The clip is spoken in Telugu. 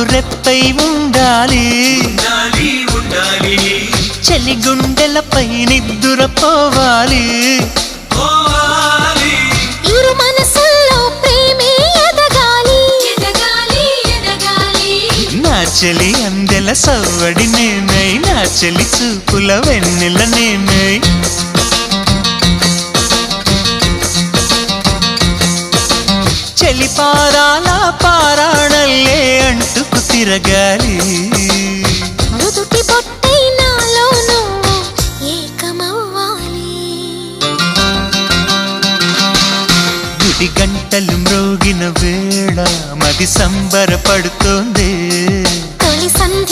మాకు రెప్పై ఉండాలి చలి గుండెలపై నిద్దురపోవాలి ఇరు మనసుల్లో ప్రేమే ఎదగాలి నా చెలి అందెల సవ్వడి నేనై నా చెలి చూపుల వెన్నెల నేనై చెలి పారాల పారాణల్లే అంటుకు తిరగాలి మృదుటి బొట్టై నాలో నువ్వు ఏకమవ్వాలి గుడి గంటలు మ్రోగిన వేళ మది సంబరపడుతోంది తొలి సంధ్య